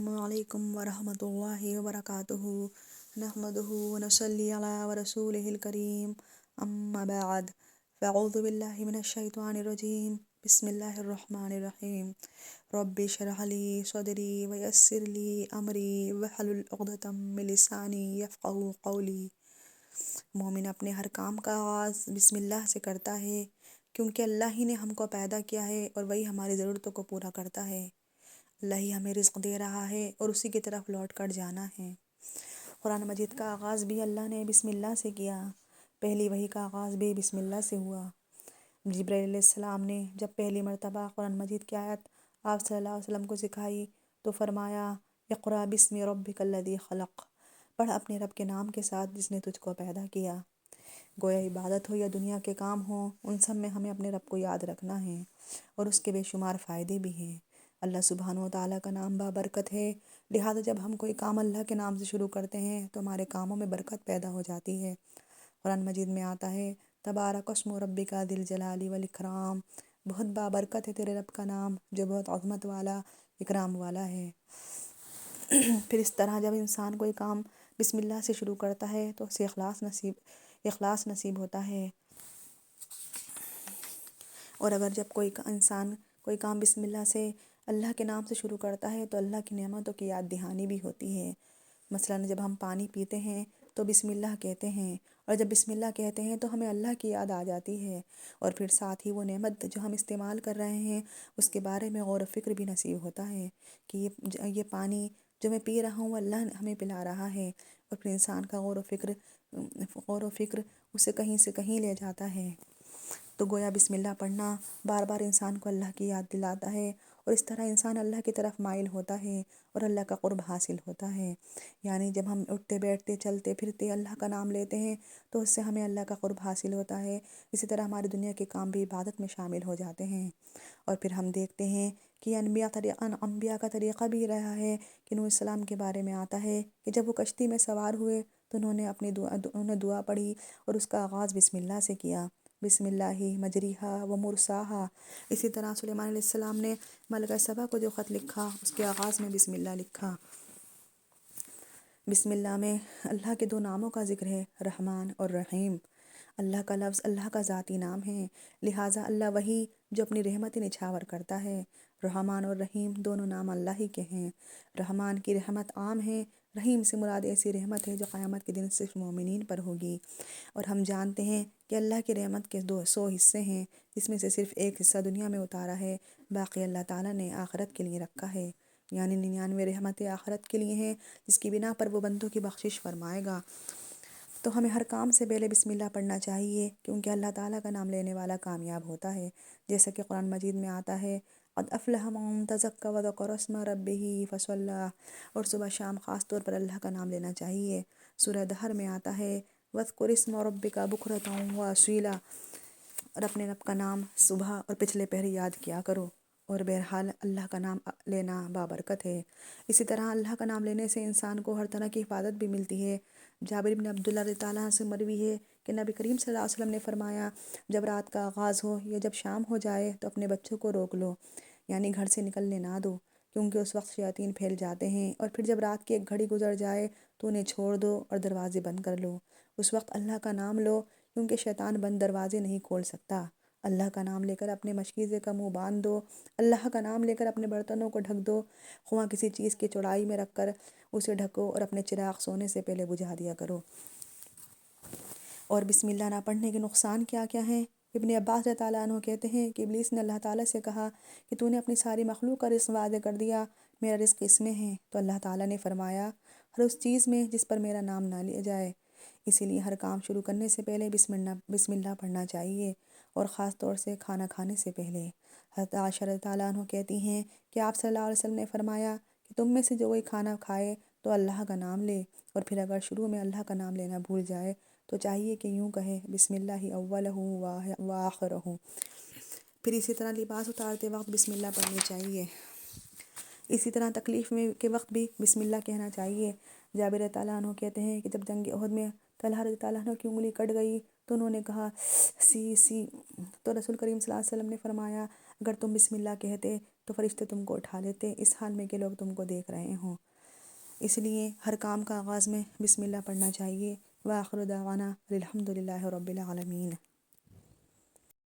السلام علیکم ورحمۃ اللہ وبرکاتہ نحمدہ ونصلی علی ورسولہ الکریم اما بعد فاعوذ باللہ من الشیطان الرجیم بسم اللہ الرحمن الرحیم رب اشرح لی صدری ویسر لی امری واحلل عقدۃ من لسانی یفقہوا قولی۔ مومن اپنے ہر کام کا آغاز بسم اللہ سے کرتا ہے، کیونکہ اللہ ہی نے ہم کو پیدا کیا ہے اور وہی ہماری ضرورتوں کو پورا کرتا ہے۔ اللہ ہی ہمیں رزق دے رہا ہے اور اسی کی طرف لوٹ کر جانا ہے۔ قرآن مجید کا آغاز بھی اللہ نے بسم اللہ سے کیا، پہلی وحی کا آغاز بھی بسم اللہ سے ہوا۔ جبرائیل علیہ السلام نے جب پہلی مرتبہ قرآن مجید کی آیت آپ صلی اللہ علیہ وسلم کو سکھائی تو فرمایا اقرأ بسم ربک الذی خلق، پڑھ اپنے رب کے نام کے ساتھ جس نے تجھ کو پیدا کیا۔ گویا عبادت ہو یا دنیا کے کام ہوں، ان سب میں ہمیں اپنے رب کو یاد رکھنا ہے اور اس کے بے شمار فائدے بھی ہیں۔ اللہ سبحانہ و تعالیٰ کا نام بابرکت ہے، لہٰذا جب ہم کوئی کام اللہ کے نام سے شروع کرتے ہیں تو ہمارے کاموں میں برکت پیدا ہو جاتی ہے۔ قرآن مجید میں آتا ہے تبارک اسم ربک ذی الجلال والاکرام، بہت بابرکت ہے تیرے رب کا نام جو بہت عظمت والا، اکرام والا ہے۔ پھر اس طرح جب انسان کوئی کام بسم اللہ سے شروع کرتا ہے تو اسے اخلاص نصیب ہوتا ہے، اور اگر جب کوئی انسان کوئی کام بسم اللہ سے اللہ کے نام سے شروع کرتا ہے تو اللہ کی نعمتوں کی یاد دہانی بھی ہوتی ہے۔ مثلاً جب ہم پانی پیتے ہیں تو بسم اللہ کہتے ہیں، اور جب بسم اللہ کہتے ہیں تو ہمیں اللہ کی یاد آ جاتی ہے، اور پھر ساتھ ہی وہ نعمت جو ہم استعمال کر رہے ہیں اس کے بارے میں غور و فکر بھی نصیب ہوتا ہے کہ یہ پانی جو میں پی رہا ہوں وہ اللہ ہمیں پلا رہا ہے، اور پھر انسان کا غور و فکر اسے کہیں سے کہیں لے جاتا ہے۔ تو گویا بسم اللہ پڑھنا بار بار انسان کو اللہ کی یاد دلاتا ہے، اور اس طرح انسان اللہ کی طرف مائل ہوتا ہے اور اللہ کا قرب حاصل ہوتا ہے۔ یعنی جب ہم اٹھتے بیٹھتے چلتے پھرتے اللہ کا نام لیتے ہیں تو اس سے ہمیں اللہ کا قرب حاصل ہوتا ہے۔ اسی طرح ہماری دنیا کے کام بھی عبادت میں شامل ہو جاتے ہیں۔ اور پھر ہم دیکھتے ہیں کہ انبیاء کا طریقہ بھی رہا ہے کہ نوح علیہ السلام کے بارے میں آتا ہے کہ جب وہ کشتی میں سوار ہوئے تو انہوں نے دعا پڑھی اور اس کا آغاز بسم اللہ سے کیا، بسم اللہ مجریہا و مرساہا۔ اسی طرح سلیمان علیہ السلام نے ملکہ سبا کو جو خط لکھا اس کے آغاز میں بسم اللہ لکھا۔ بسم اللہ میں اللہ کے دو ناموں کا ذکر ہے، رحمان اور رحیم۔ اللہ کا لفظ اللہ کا ذاتی نام ہے، لہٰذا اللہ وہی جو اپنی رحمت نچھاور کرتا ہے۔ رحمان اور رحیم دونوں نام اللہ ہی کے ہیں۔ رحمان کی رحمت عام ہے، رحیم سے مراد ایسی رحمت ہے جو قیامت کے دن صرف مومنین پر ہوگی، اور ہم جانتے ہیں کہ اللہ کی رحمت کے 100 حصے ہیں، جس میں سے صرف ایک حصہ دنیا میں اتارا ہے، باقی اللہ تعالیٰ نے آخرت کے لیے رکھا ہے۔ یعنی 99 رحمتیں آخرت کے لیے ہیں جس کی بنا پر وہ بندوں کی بخشش فرمائے گا۔ تو ہمیں ہر کام سے پہلے بسم اللہ پڑھنا چاہیے، کیونکہ اللہ تعالیٰ کا نام لینے والا کامیاب ہوتا ہے، جیسا کہ قرآن مجید میں آتا ہے قد افلح من تزکی وذکر اسم ربہ فصلی، اور صبح شام خاص طور پر اللہ کا نام لینا چاہیے۔ سورہ دہر میں آتا ہے وَاذْكُرِ اسْمَ رَبِّكَ بُكْرَةً وَأَصِیلًا، اور اپنے رب کا نام صبح اور پچھلے پہر یاد کیا کرو، اور بہرحال اللہ کا نام لینا بابرکت ہے۔ اسی طرح اللہ کا نام لینے سے انسان کو ہر طرح کی حفاظت بھی ملتی ہے۔ جابر بن عبداللہ رضی اللہ عنہ سے مروی ہے کہ نبی کریم صلی اللہ علیہ وسلم نے فرمایا جب رات کا آغاز ہو یا جب شام ہو جائے تو اپنے بچوں کو روک لو، یعنی گھر سے نکلنے نہ دو، کیونکہ اس وقت شیاطین پھیل جاتے ہیں، اور پھر جب رات کی ایک گھڑی گزر جائے تو انہیں چھوڑ دو اور دروازے بند کر لو، اس وقت اللہ کا نام لو، کیونکہ شیطان بند دروازے نہیں کھول سکتا۔ اللہ کا نام لے کر اپنے مشکیزے کا منہ باندھ دو، اللہ کا نام لے کر اپنے برتنوں کو ڈھک دو، خواہ کسی چیز کی چوڑائی میں رکھ کر اسے ڈھکو، اور اپنے چراغ سونے سے پہلے بجھا دیا کرو۔ اور بسم اللہ نہ پڑھنے کے نقصان کیا کیا ہیں؟ ابن عباس رضی اللہ عنہ کہتے ہیں کہ ابلیس نے اللہ تعالیٰ سے کہا کہ تو نے اپنی ساری مخلوق کا رزق واضح کر دیا، میرا رزق اس میں ہے، تو اللہ تعالیٰ نے فرمایا ہر اس چیز میں جس پر میرا نام نہ لیا جائے۔ اسی لیے ہر کام شروع کرنے سے پہلے بسم اللہ پڑھنا چاہیے، اور خاص طور سے کھانا کھانے سے پہلے۔ حضرت عائشہ رضی اللہ عنہ کہتی ہیں کہ آپ صلی اللہ علیہ وسلم نے فرمایا کہ تم میں سے جو کوئی کھانا کھائے تو اللہ کا نام لے، اور پھر اگر شروع میں اللہ کا نام لینا بھول جائے تو چاہیے کہ یوں کہے بسم اللہ اولہ و آخرہ۔ پھر اسی طرح لباس اتارتے وقت بسم اللہ پڑھنی چاہیے۔ اسی طرح تکلیف میں کے وقت بھی بسم اللہ کہنا چاہیے۔ جابر رضی اللہ عنہ کہتے ہیں کہ جب جنگ احد میں طلحہ رضی اللہ عنہ کی انگلی کٹ گئی تو انہوں نے کہا سی سی، تو رسول کریم صلی اللہ علیہ وسلم نے فرمایا اگر تم بسم اللہ کہتے تو فرشتے تم کو اٹھا لیتے، اس حال میں کہ لوگ تم کو دیکھ رہے ہوں۔ اس لیے ہر کام کا آغاز میں بسم اللہ پڑھنا چاہیے۔ وآخر دعوانا الحمد للہ رب العالمین۔